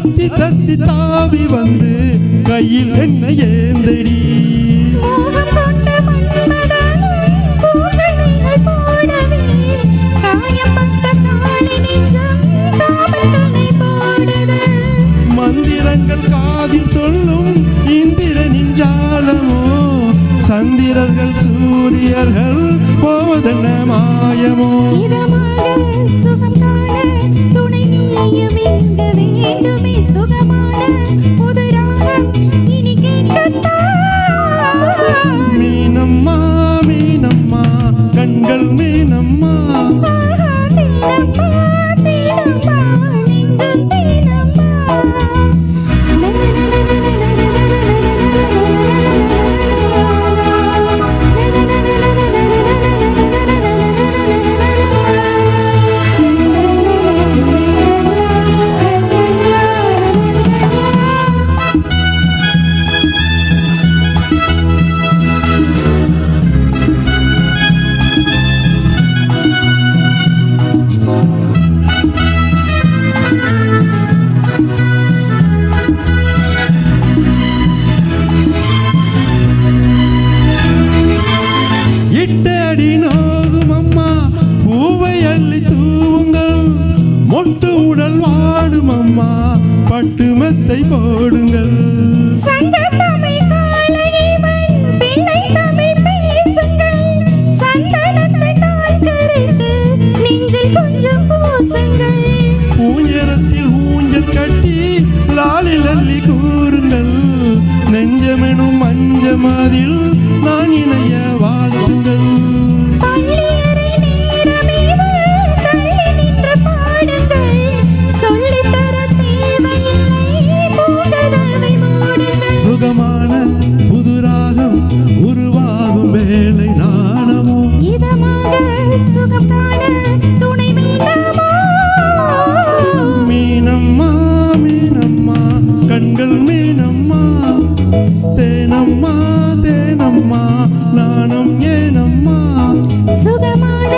தத்தி தத்தி தாவி வந்து கையில் என்ன ஏந்தடி மந்திரங்கள் காதில் சொல்லும் இந்திரனின் ஜாலமோ சந்திரர்கள் சூரியர்கள் போவதென்ன மாயமோ மீனம்மா மீனம்மா கண்கள் மீனம்மா இட்டடி நோகும் அம்மா பூவை அள்ளி தூவுங்கள் மொட்டு உடல் வாடும் அம்மா பட்டு மெத்தை போடுங்கள் ஊஞ்சரத்தில் ஊஞ்சல் கட்டி லாலில் அள்ளி கூறுங்கள் நெஞ்சமெனும் மஞ்சமதில் நான் இணைய வாழ்த்துங்கள் சுகமான புதுராகம் உருவாகும் வேளை நாணமோ மீனம்மா மீனம்மா கண்கள் மீனம்மா தேனம்மா தேனம்மா நாணம் ஏனம்மா சுகமான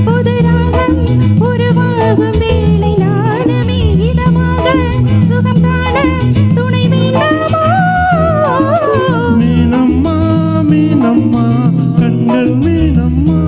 புதுராகம் உருவாகும் வேளை நாணமே இதமாக சுகம் காண துணை வேண்டாமோ மீனம்மா மீனம்மா கண்கள் மீனம்மா